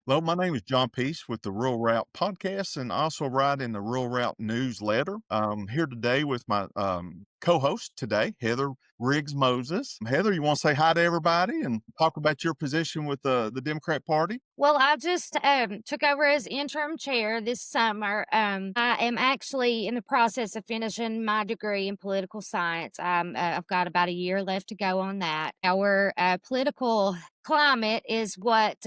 Hello, my name is John Peace with the Rural Route Podcast and also write in the Rural Route newsletter. I'm here today with my co-host today, Heather Riggs Moses. Heather, you want to say hi to everybody and talk about your position with the Democrat Party? Well, I just took over as interim chair this summer. I am actually in the process of finishing my degree in political science. I've got about a year left to go on that. Our political climate is what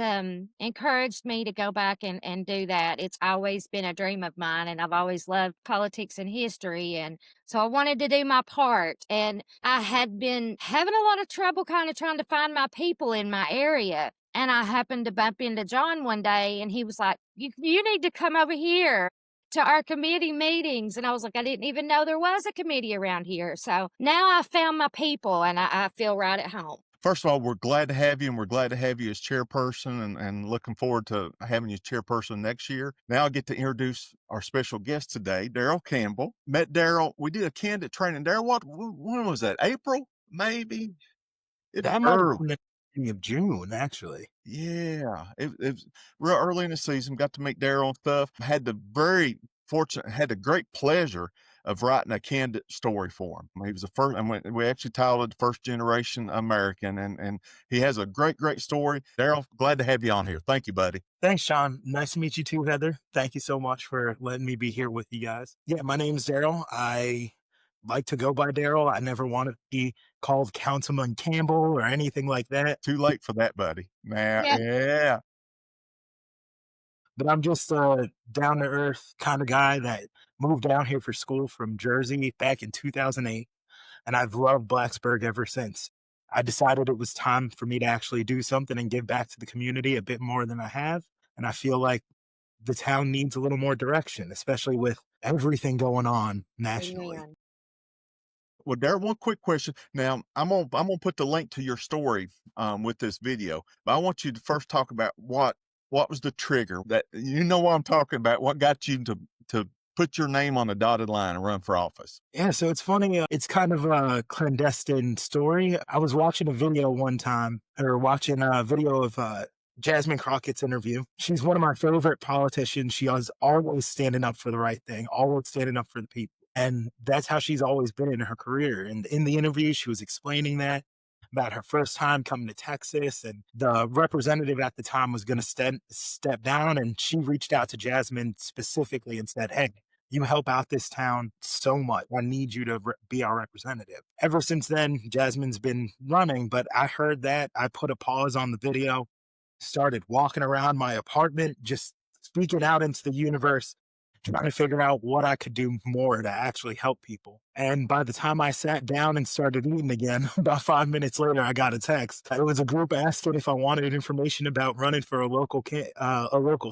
encouraged me to go back and do that. It's always been a dream of mine, and I've always loved politics and history. And so I wanted to do my part. And I had been having a lot of trouble kind of trying to find my people in my area. And I happened to bump into John one day, and he was like, you need to come over here to our committee meetings. And I was like, I didn't even know there was a committee around here. So now I found my people, and I feel right at home. First of all, we're glad to have you, and we're glad to have you as chairperson and looking forward to having you chairperson next year. Now I get to introduce our special guest today, Darryl Campbell. Met Darryl. We did a candidate training. Darryl, when was that? April? Maybe? It was That might have early. been the beginning of June, actually. Yeah, it was real early in the season. Got to meet Darryl and stuff. Had the very fortunate, had the great pleasure of writing a candidate story for him. He was the first, and we actually titled it "First Generation American," and he has a great story. Darryl, glad to have you on here. Thank you, buddy. Thanks, Sean. Nice to meet you too, Heather. Thank you so much for letting me be here with you guys. Yeah, my name's Darryl. I like to go by Darryl. I never want to be called Councilman Campbell or anything like that. Too late for that, buddy. Now, Yeah. yeah. But I'm just a down to earth kind of guy that moved down here for school from Jersey back in 2008. And I've loved Blacksburg ever since. I decided it was time for me to actually do something and give back to the community a bit more than I have. And I feel like the town needs a little more direction, especially with everything going on nationally. Amen. Well, Darryl, one quick question. Now, I'm gonna put the link to your story with this video, but I want you to first talk about what was the trigger that you know what I'm talking about. What got you to put your name on a dotted line and run for office? Yeah, so it's funny. It's kind of a clandestine story. I was watching a video one time, or watching a video of Jasmine Crockett's interview. She's one of my favorite politicians. She was always standing up for the right thing, always standing up for the people. And that's how she's always been in her career. And in the interview, she was explaining that about her first time coming to Texas. And the representative at the time was going to step down. And she reached out to Jasmine specifically and said, "Hey, you help out this town so much. I need you to be our representative." Ever since then, Jasmine's been running, but I heard that. I put a pause on the video, started walking around my apartment, just speaking out into the universe, trying to figure out what I could do more to actually help people. And by the time I sat down and started eating again, about 5 minutes later, I got a text. It was a group asking if I wanted information about running for a local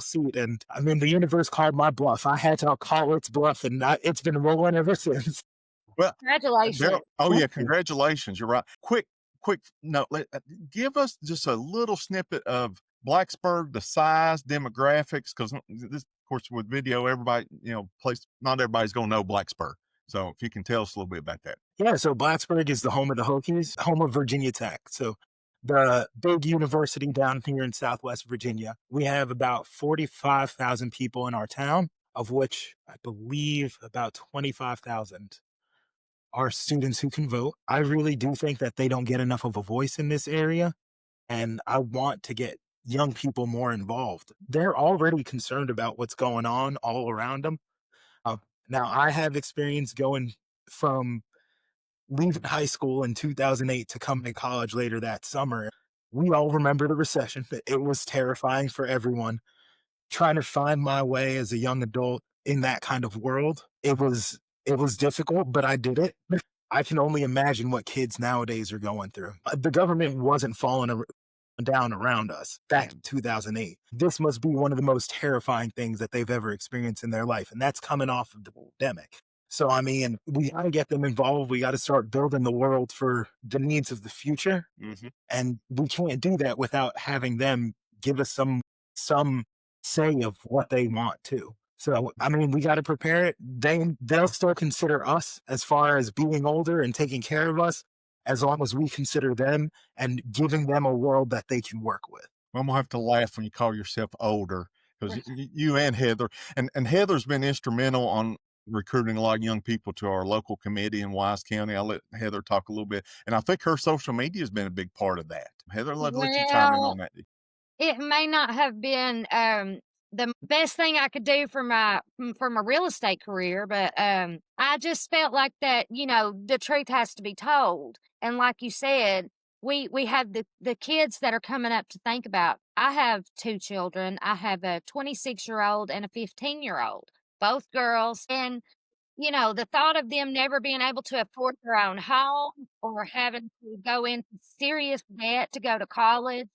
seat. And I mean, the universe called my bluff. I had to call its bluff, and it's been rolling ever since. Well, Congratulations. Darryl, oh yeah, congratulations. You're right. Quick note. Give us just a little snippet of Blacksburg, the size, demographics, because this, of course, with video, everybody, not everybody's going to know Blacksburg. So if you can tell us a little bit about that. Yeah, so Blacksburg is the home of the Hokies, home of Virginia Tech. So the big university down here in Southwest Virginia. We have about 45,000 people in our town, of which I believe about 25,000 are students who can vote. I really do think that they don't get enough of a voice in this area, and I want to get young people more involved. They're already concerned about what's going on all around them. Uh, Now, I have experience going from leaving high school in 2008 to coming to college later that summer. We all remember the recession. It was terrifying for everyone. Trying to find my way as a young adult in that kind of world, it was difficult, but I did it. I can only imagine what kids nowadays are going through. The government wasn't down around us back in 2008. This must be one of the most terrifying things that they've ever experienced in their life, and that's coming off of the pandemic. So, I mean, we got to get them involved. We got to start building the world for the needs of the future. Mm-hmm. And we can't do that without having them give us some say of what they want to. So, I mean, we got to prepare it. They'll still consider us as far as being older and taking care of us, as long as we consider them and giving them a world that they can work with. I'm gonna have to laugh when you call yourself older because you and Heather and Heather's been instrumental on recruiting a lot of young people to our local committee in Wise County. I'll let Heather talk a little bit, and I think her social media has been a big part of that. Heather, I'd let you chime in on Well, that. it may not have been, the best thing I could do for my real estate career, but, I just felt like that, the truth has to be told, and like you said, we have the kids that are coming up to think about. I have 2 children. I have a 26-year-old and a 15-year-old, both girls, and the thought of them never being able to afford their own home or having to go into serious debt to go to college,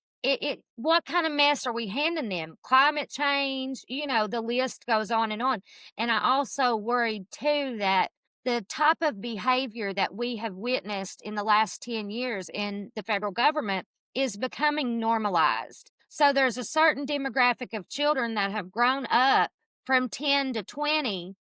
what kind of mess are we handing them? Climate change, the list goes on and on. And I also worried too that the type of behavior that we have witnessed in the last 10 years in the federal government is becoming normalized. So there's a certain demographic of children that have grown up from 10 to 20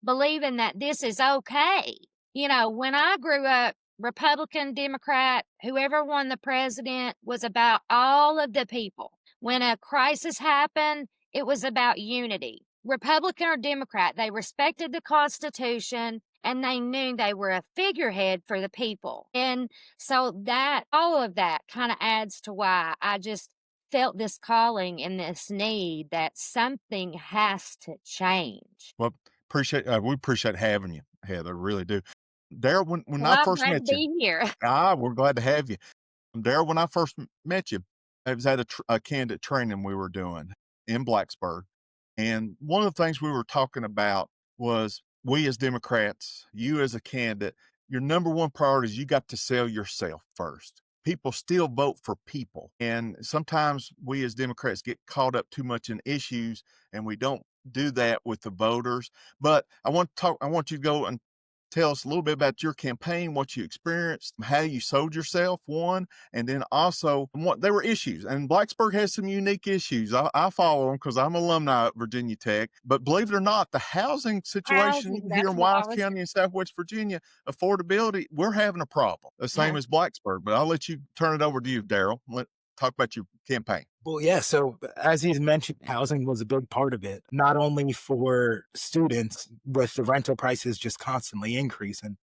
believing that this is okay. When I grew up, Republican, Democrat, whoever won the president was about all of the people. When a crisis happened, it was about unity. Republican or Democrat, they respected the Constitution and they knew they were a figurehead for the people. And so that all of that kind of adds to why I just felt this calling and this need that something has to change. Well, we appreciate having you, Heather, really do. Darryl, when Well, I I'm first glad to met you, be here. we're glad to have you. Darryl, when I first met you, it was at a candidate training we were doing in Blacksburg. And one of the things we were talking about was we as Democrats, you as a candidate, your number one priority is you got to sell yourself first. People still vote for people. And sometimes we as Democrats get caught up too much in issues and we don't do that with the voters. But I want you to go and tell us a little bit about your campaign, what you experienced, how you sold yourself, one, and then also what there were issues. And Blacksburg has some unique issues. I follow them because I'm alumni at Virginia Tech. But believe it or not, the housing situation Housing, even here that's in what I Wise was County in Southwest Virginia, affordability, we're having a problem. The same as Blacksburg. But I'll let you turn it over to you, Darryl. Talk about your campaign. Well, yeah. So, as he's mentioned, housing was a big part of it, not only for students with the rental prices just constantly increasing.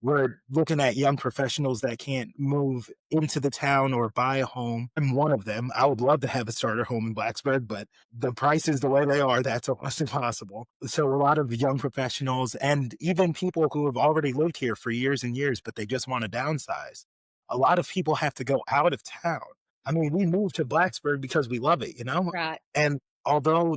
We're looking at young professionals that can't move into the town or buy a home. I'm one of them. I would love to have a starter home in Blacksburg, but the prices the way they are, that's almost impossible. So a lot of young professionals and even people who have already lived here for years and years, but they just want to downsize. A lot of people have to go out of town. I mean, we moved to Blacksburg because we love it. right. And although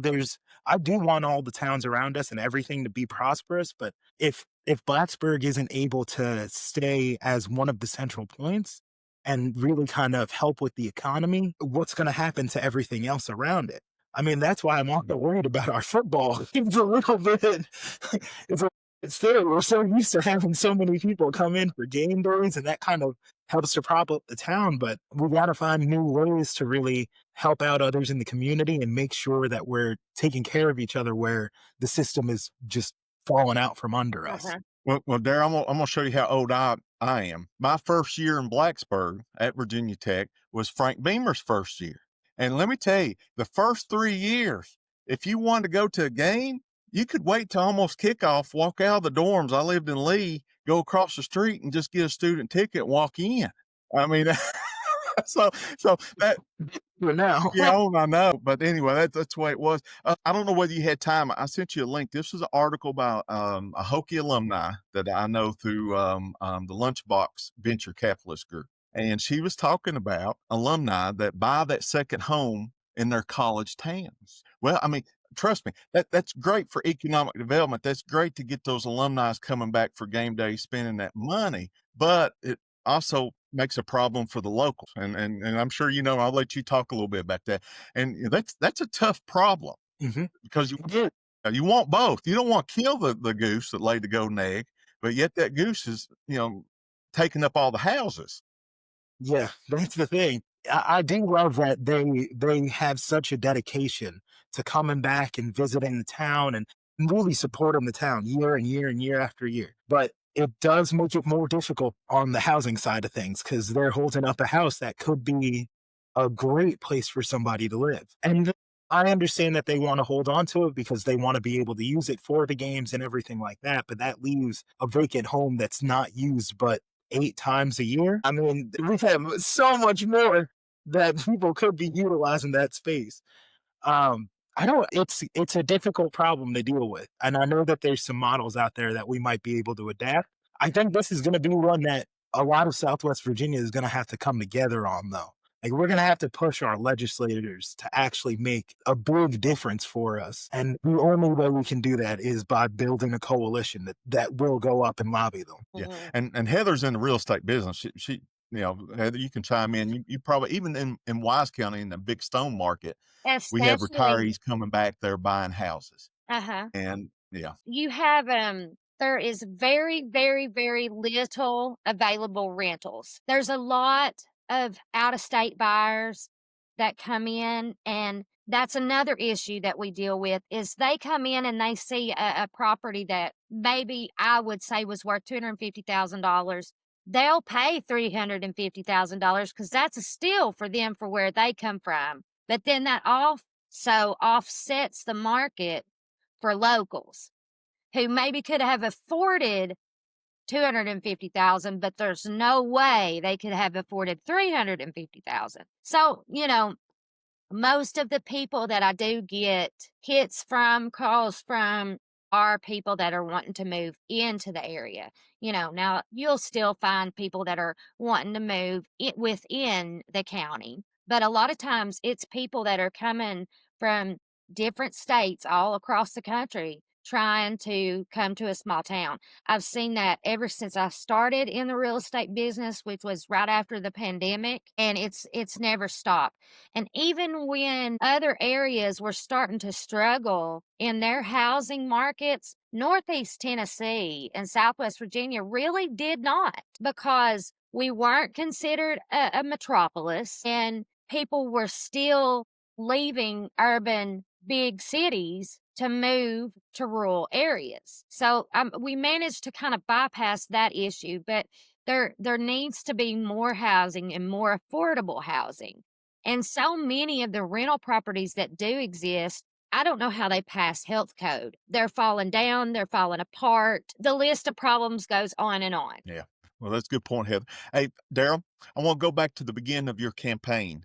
I do want all the towns around us and everything to be prosperous, but if Blacksburg isn't able to stay as one of the central points and really kind of help with the economy, what's going to happen to everything else around it? I mean, that's why I'm also worried about our football. It's a little bit, it's a it's still, we're so used to having so many people come in for game days, and that kind of helps to prop up the town. But we got to find new ways to really help out others in the community and make sure that we're taking care of each other where the system is just falling out from under us. Uh-huh. Well, Darryl, I'm gonna show you how old I am. My first year in Blacksburg at Virginia Tech was Frank Beamer's first year. And let me tell you, the first 3 years, if you wanted to go to a game, you could wait till almost kickoff, walk out of the dorms. I lived in Lee, go across the street and just get a student ticket, walk in. I mean, so that But now, yeah, oh, I know. But anyway, that's the way it was. I don't know whether you had time. I sent you a link. This was an article by a Hokie alumni that I know through the Lunchbox Venture Capitalist Group. And she was talking about alumni that buy that second home in their college towns. Well, I mean, trust me, that's great for economic development. That's great to get those alumni coming back for game day, spending that money. But it also makes a problem for the locals. And I'm sure I'll let you talk a little bit about that. And that's a tough problem Mhm. because you want both. You don't want to kill the goose that laid the golden egg, but yet that goose is taking up all the houses. Yeah, that's the thing. I do love that they have such a dedication to coming back and visiting the town and really supporting the town year and year and year after year. But it does make it more difficult on the housing side of things because they're holding up a house that could be a great place for somebody to live. And I understand that they want to hold on to it because they want to be able to use it for the games and everything like that. But that leaves a vacant home that's not used but 8 times a year. I mean, we have so much more that people could be utilizing that space. Um, I don't it's a difficult problem to deal with, and I know that there's some models out there that we might be able to adapt. I think this is gonna be one that a lot of Southwest Virginia is gonna have to come together on, though. Like, we're gonna have to push our legislators to actually make a big difference for us, and the only way we can do that is by building a coalition that will go up and lobby them. Yeah, Mhm. and Heather's in the real estate business. Heather, you can chime in. You probably even in Wise County in the Big Stone market, we have Especially retirees coming back there buying houses, uh-huh. and yeah, You have, there is very, very, very little available rentals. There's a lot of out-of-state buyers that come in, and that's another issue that we deal with, is they come in and they see a property that maybe I would say was worth $250,000. They'll pay $350,000 because that's a steal for them for where they come from. But then that also offsets the market for locals who maybe could have afforded 250,000, but there's no way they could have afforded 350,000. So, most of the people that I do get hits from, calls from, are people that are wanting to move into the area. Now you'll still find people that are wanting to move within the county, but a lot of times it's people that are coming from different states all across the country trying to come to a small town. I've seen that ever since I started in the real estate business, which was right after the pandemic, and it's never stopped. And even when other areas were starting to struggle in their housing markets, Northeast Tennessee and Southwest Virginia really did not, because we weren't considered a metropolis and people were still leaving urban big cities to move to rural areas. So we managed to kind of bypass that issue, but there needs to be more housing and more affordable housing. And so many of the rental properties that do exist, I don't know how they pass health code. They're falling down, they're falling apart. The list of problems goes on and on. yeah. Well, that's a good point, Heather. Hey, Darryl, I want to go back to the beginning of your campaign.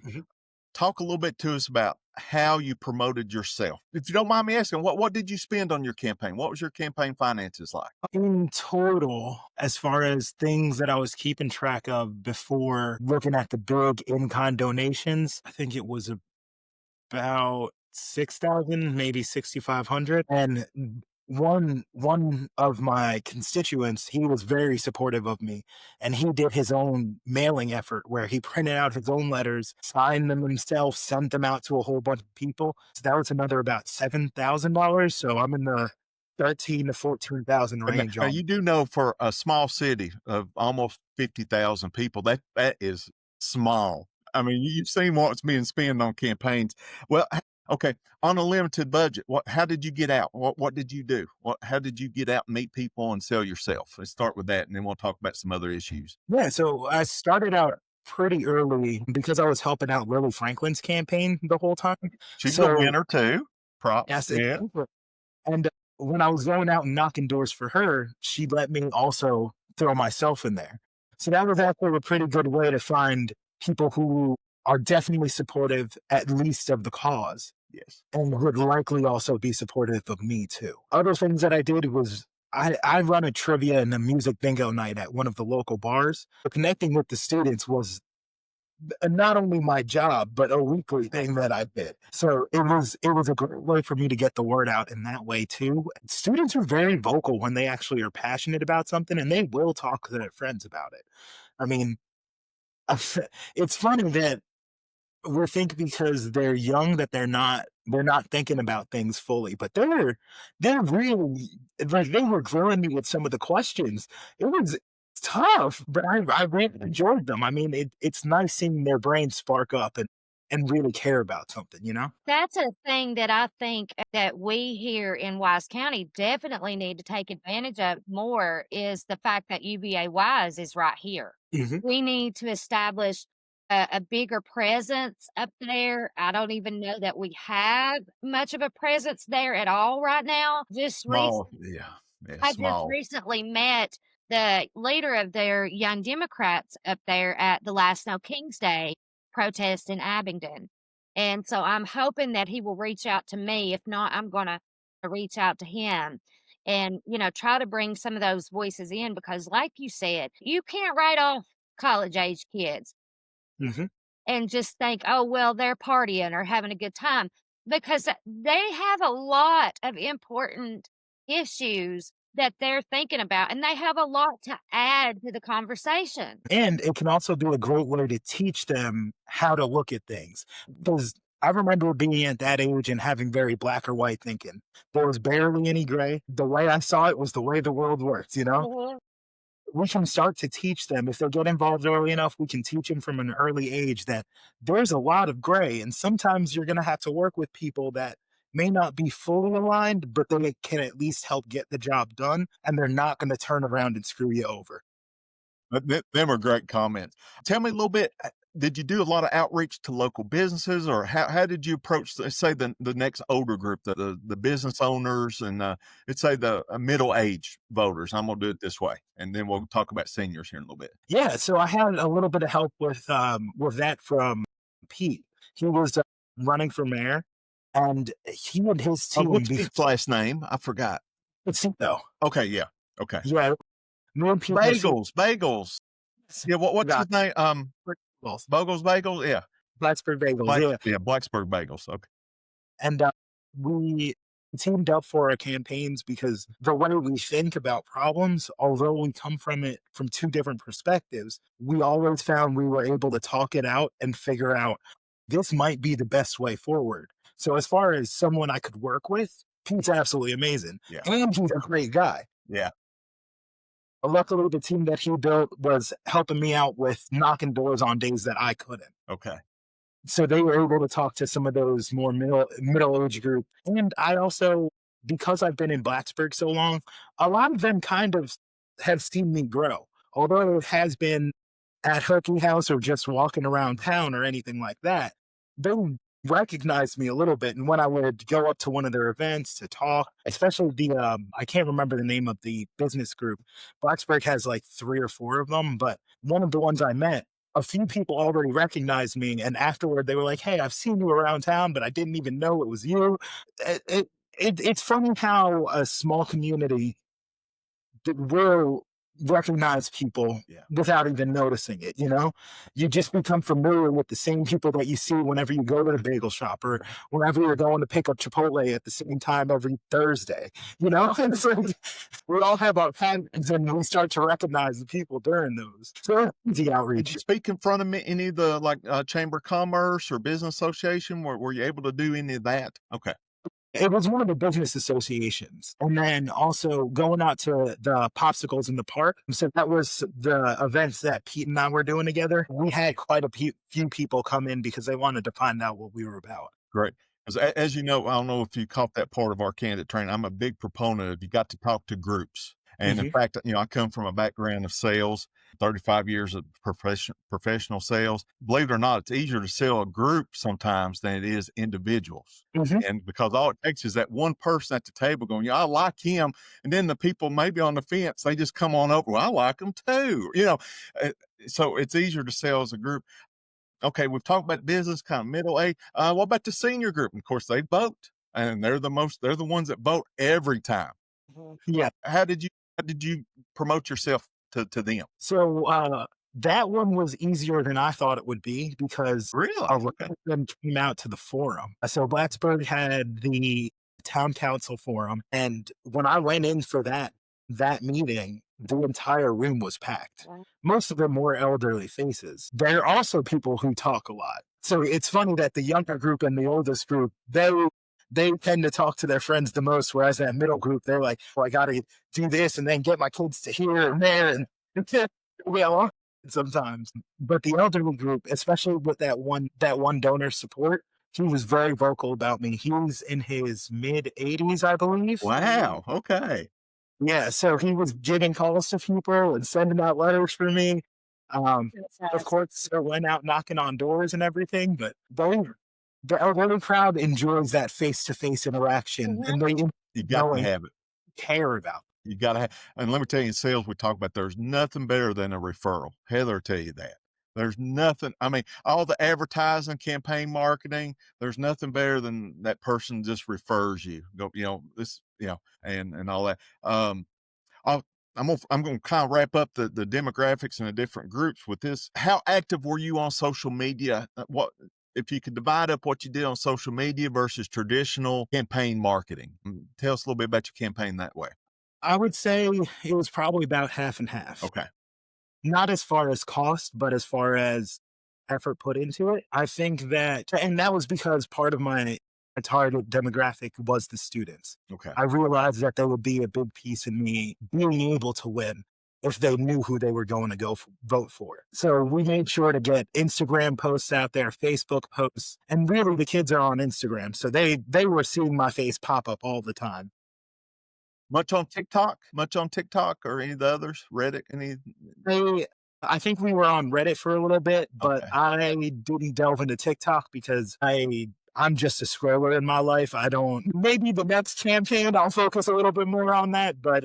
Mhm. Talk a little bit to us about how you promoted yourself. If you don't mind me asking, what did you spend on your campaign? What was your campaign finances like? In total, as far as things that I was keeping track of before looking at the big in-kind donations, I think it was about 6,000, maybe 6,500. And one of my constituents, he was very supportive of me, and he did his own mailing effort where he printed out his own letters, signed them himself, sent them out to a whole bunch of people. So that was another about $7,000. So I'm in the 13 to 14,000 And range now on. you do know for a small city of almost 50,000 people, that is small. I mean, you've seen what's being spent on campaigns. Well, okay, on a limited budget, how did you get out? What did you do? How did you get out and meet people and sell yourself? Let's start with that, and then we'll talk about some other issues. Yeah, so I started out pretty early because I was helping out Lily Franklin's campaign the whole time. She was a So winner too. Props. yes, Yeah. and when I was going out and knocking doors for her, she let me also throw myself in there. So that was actually a pretty good way to find people who are definitely supportive, at least of the cause, Yes. and would likely also be supportive of me too. Other things that I did was I run a trivia and a music bingo night at one of the local bars. Connecting with the students was not only my job, but a weekly thing that I did. So it was a great way for me to get the word out in that way too. Students are very vocal when they actually are passionate about something, and they will talk to their friends about it. I mean, it's funny that we think because they're young that they're not thinking about things fully, but they're really, like, they were grilling me with some of the questions. It was tough, but I really enjoyed them. I mean, it's nice seeing their brains spark up and really care about something, you know? That's a thing that I think that we here in Wise County definitely need to take advantage of more, is the fact that UVA Wise is right here. Mhm. We need to establish a bigger presence up there. I don't even know that we have much of a presence there at all right now. Small, yeah, yeah, I just small. recently met the leader of their Young Democrats up there at the last No King's Day protest in Abingdon. And so I'm hoping that he will reach out to me. If not, I'm going to reach out to him and, try to bring some of those voices in because, like you said, you can't write off college age kids Mhm. and just think, "Oh, well, they're partying or having a good time," because they have a lot of important issues that they're thinking about, and they have a lot to add to the conversation. And it can also be a great way to teach them how to look at things. Because I remember being at that age and having very black or white thinking. There was barely any gray. The way I saw it was the way the world works, you know? Mhm. We can start to teach them. If they get involved early enough, we can teach them from an early age that there's a lot of gray. And sometimes you're going to have to work with people that may not be fully aligned, but they can at least help get the job done. And they're not going to turn around and screw you over. Them are great comments. Tell me a little bit, did you do a lot of outreach to local businesses, or how did you approach, say, the next older group, the business owners and, let's say the, middle-aged voters? I'm gonna do it this way, and then we'll talk about seniors here in a little bit. Yeah, so I had a little bit of help with that from Pete. He was running for mayor, and he and his team. What's Pete's last name? I forgot. Though, Okay, yeah. Okay. yeah, me and Pete had Bagels. Yeah, what's got his name? bagels, Bogles Bagels? Yeah. Blacksburg bagels, yeah, Blacksburg Bagels, okay. and we teamed up for our campaigns because the way we think about problems, although we come from it from two different perspectives, we always found we were able to talk it out and figure out this might be the best way forward. So as far as someone I could work with, Pete's absolutely amazing. Yeah. And he's a great guy. Yeah, Luckily, the team that he built was helping me out with knocking doors on days that I couldn't. okay. So they were able to talk to some of those more middle age group. And I also, because I've been in Blacksburg so long, a lot of them kind of have seen me grow. Although it has been at Hooky House or just walking around town or anything like that, they recognized me a little bit. And when I would go up to one of their events to talk, especially I can't remember the name of the business group. Blacksburg has like 3 or 4 of them, but one of the ones I met, a few people already recognized me. And afterward, they were like, "Hey, I've seen you around town, but I didn't even know it was you." It's funny how a small community that will recognize people Yeah. without even noticing it, you know? You just become familiar with the same people that you see whenever you go to the bagel shop or whenever you're going to pick up Chipotle at the same time every Thursday, you know? And it's like we all have our patterns and we start to recognize the people during those. So easy Did outreach. you speak in front of any of the, like, Chamber of Commerce or Business Association? Were you able to do any of that? Okay. It was one of the business associations. And then also going out to the popsicles in the park. So that was the events that Pete and I were doing together. We had quite a few people come in because they wanted to find out what we were about. Great. As you know, I don't know if you caught that part of our candidate training. I'm a big proponent of you got to talk to groups. And in Mhm. fact, I come from a background of sales, 35 years of professional sales. Believe it or not, it's easier to sell a group sometimes than it is individuals. Mhm. And because all it takes is that one person at the table going, "Yeah, I like him." And then the people maybe on the fence, they just come on over. "Well, I like him too." Uh, so it's easier to sell as a group. Okay, we've talked about business, kind of middle age. What about the senior group? And of course, they vote, and they're the ones that vote every time. Yeah. How did you promote yourself to them? So that one was easier than I thought it would be because Really? a lot Okay. of them came out to the forum. So Blacksburg had the town council forum, and when I went in for that meeting, the entire room was packed. Wow. Most of them were elderly faces. There are also people who talk a lot. So it's funny that the younger group and the oldest group, they tend to talk to their friends the most, whereas that middle group, they're like, "Well, I got to do this and then get my kids to here and there," and well, sometimes. But the elderly group, especially with that one donor support, he was very vocal about me. He was in his mid 80s, I believe. Wow. Okay. Yeah, so he was giving calls to people and sending out letters for me. Um, That's of awesome. course, I went out knocking on doors and everything, but the elderly crowd enjoys that face-to-face interaction, Mhm. and they You got to knowing have it. care about. You gotta have, and let me tell you, in sales, we talk about there's nothing better than a referral. Heather will tell you that. There's nothing. I mean, all the advertising, campaign marketing, there's nothing better than that person just refers you. Go, this, and all that. I'll, I'm gonna kind of wrap up the demographics and the different groups with this. How active were you on social media? What if you could divide up what you did on social media versus traditional campaign marketing? Tell us a little bit about your campaign that way. I would say it was probably about half and half. Okay. Not as far as cost, but as far as effort put into it. I think that, and that was because part of my target demographic was the students. Okay. I realized that there would be a big piece in me being able to win if they knew who they were going to vote for. So we made sure to get Instagram posts out there, Facebook posts, and really the kids are on Instagram, so they were seeing my face pop up all the time. Much on TikTok? Much on TikTok or any of the others? Reddit? Any? They I think we were on Reddit for a little bit, but Okay. I didn't delve into TikTok because I'm just a scroller in my life. I don't maybe the next campaign I'll focus a little bit more on that, but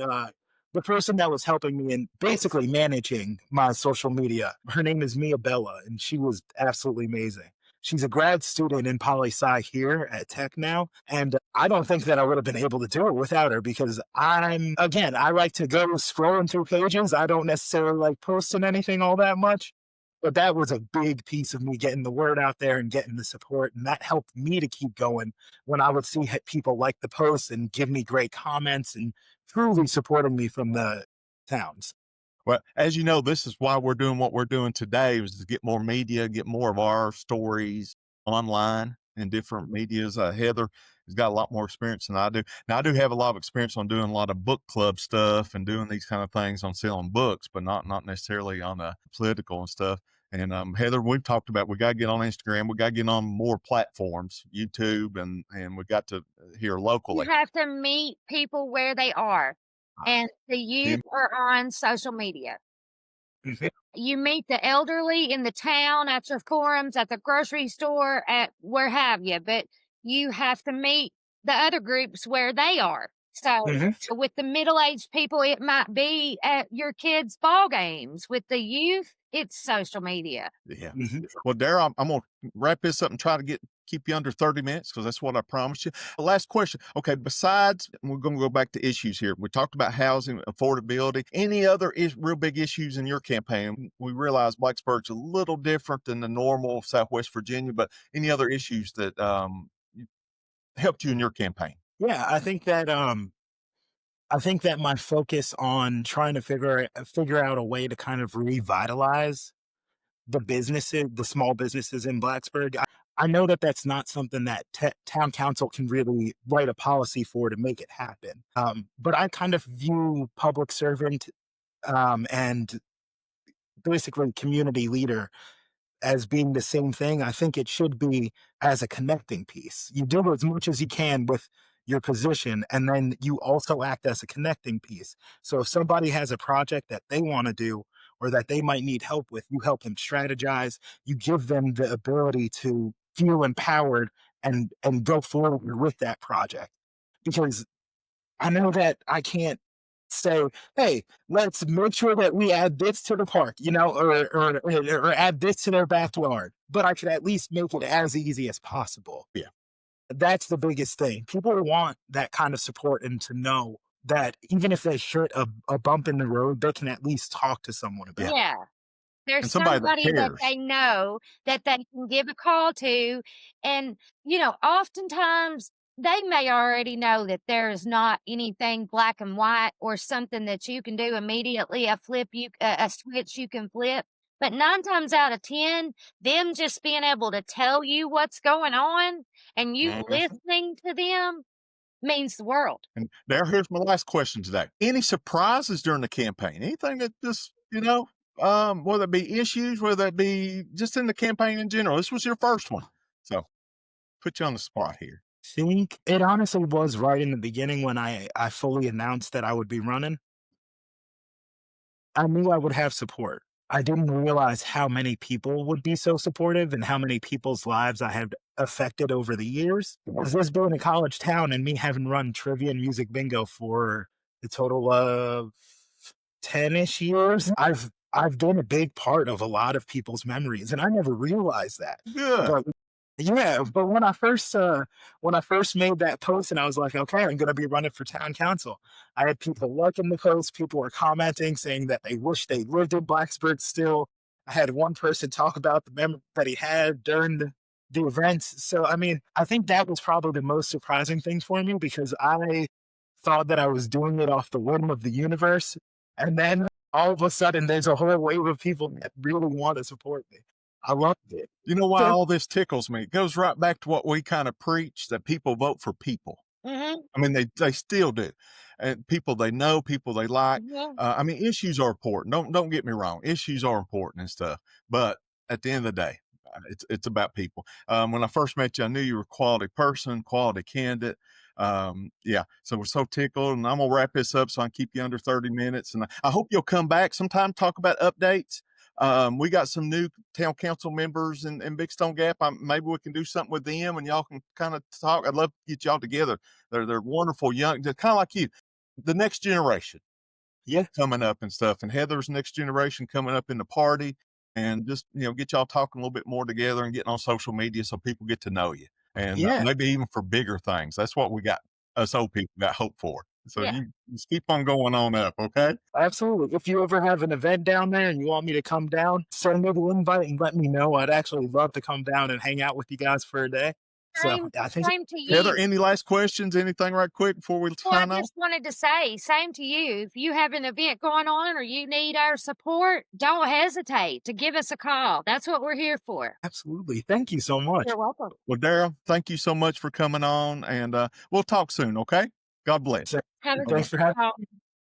the person that was helping me in basically managing my social media, her name is Mia Bella, and she was absolutely amazing. She's a grad student in poli sci here at Tech now. And I don't think that I would have been able to do it without her because again, I like to go scrolling through pages. I don't necessarily like posting anything all that much. But that was a big piece of me getting the word out there and getting the support. And that helped me to keep going when I would see people like the post and give me great comments and truly supporting me from the towns. Well, as you know, this is why we're doing what we're doing today, is to get more media, get more of our stories online in different medias. Heather has got a lot more experience than I do. Now, I do have a lot of experience on doing a lot of book club stuff and doing these kind of things on selling books, but not necessarily on political and stuff. And Heather, we've talked about we got to get on Instagram, we got to get on more platforms, YouTube, and we got to here You locally. have to meet people where they are, Uh, and the youth Tim, are on social media. Mhm. You meet the elderly in the town, at your forums, at the grocery store, at where have you, but you have to meet the other groups where they are. So, Mhm. with the middle-aged people, it might be at your kids' ball games. With the youth, it's social media. Yeah. Mhm. Well, Darryl, I'm gonna wrap this up and try to keep you under 30 minutes because that's what I promised you. Last question. Okay, besides, we're gonna go back to issues here. We talked about housing affordability. Any other real big issues in your campaign? We realize Blacksburg's a little different than the normal Southwest Virginia, but any other issues that helped you in your campaign? Yeah, I think that my focus on trying to figure out a way to kind of revitalize the small businesses in Blacksburg. I know that that's not something that town council can really write a policy for to make it happen. But I kind of view public servant and basically community leader as being the same thing. I think it should be as a connecting piece. You do as much as you can with your position, and then you also act as a connecting piece. So if somebody has a project that they want to do or that they might need help with, you help them strategize, you give them the ability to feel empowered and go forward with that project. Because I know that I can't say, "Hey, let's make sure that we add this to the park," or add this to their backyard. But I could at least make it as easy as possible. Yeah. That's the biggest thing. People want that kind of support and to know that even if they hit a bump in the road, they can at least talk to someone Yeah. about it. Yeah. There's And somebody that somebody that cares. they know that they can give a call to, and, oftentimes, they may already know that there is not anything black and white or something that you can do immediately, a switch you can flip, but 9 times out of 10, them just being able to tell you what's going on and you Mhm. listening to them means the world. And there, here's my last question today. Any surprises during the campaign? Anything that just, whether it be issues, whether it be just in the campaign in general. This was your first one. So put you on the spot here. Think it honestly was right in the beginning when I fully announced that I would be running. I knew I would have support. I didn't realize how many people would be so supportive and how many people's lives I had affected over the years. Because this being a college town and me having run trivia and music bingo for a total of 10-ish years, I've been a big part of a lot of people's memories, and I never realized that. Good. But yeah, but when I first made that post and I was like, okay, I'm gonna be running for town council. I had people liking the post, people were commenting saying that they wish they lived in Blacksburg still. I had one person talk about the memory that he had during the events. So I mean, I think that was probably the most surprising thing for me because I thought that I was doing it off the whim of the universe. And then all of a sudden there's a whole wave of people that really want to support me. I loved it. You know why all this tickles me? It goes right back to what we kind of preach, that people vote for people. Mhm. I mean, they still do. And people they know, people they like. Yeah. I mean, issues are important. Don't get me wrong. Issues are important and stuff. But at the end of the day, it's about people. When I first met you, I knew you were a quality person, quality candidate. Yeah, so we're so tickled, and I'm gonna wrap this up so I can keep you under 30 minutes. And I hope you'll come back sometime, talk about updates. We got some new town council members in Big Stone Gap. Maybe we can do something with them and y'all can kind of talk. I'd love to get y'all together. They're wonderful young, they're kind of like you, the next generation Yeah. coming up and stuff. And Heather's next generation coming up in the party, and just get y'all talking a little bit more together and getting on social media so people get to know you. And Yeah. maybe even for bigger things. That's what we got. Us old people got hope for. So Yeah. you just keep on going on up, okay? Absolutely. If you ever have an event down there and you want me to come down, send me the invite and let me know. I'd actually love to come down and hang out with you guys for a day. So Same I think same to Heather, you. any last questions? Anything right quick before we Well, I sign off? just wanted to say, same to you. If you have an event going on or you need our support, don't hesitate to give us a call. That's what we're here for. absolutely. Thank you so much. You're welcome. Well, Darryl, thank you so much for coming on, and we'll talk soon, okay? God bless. So, Have a Bye-bye. good thanks for having talk.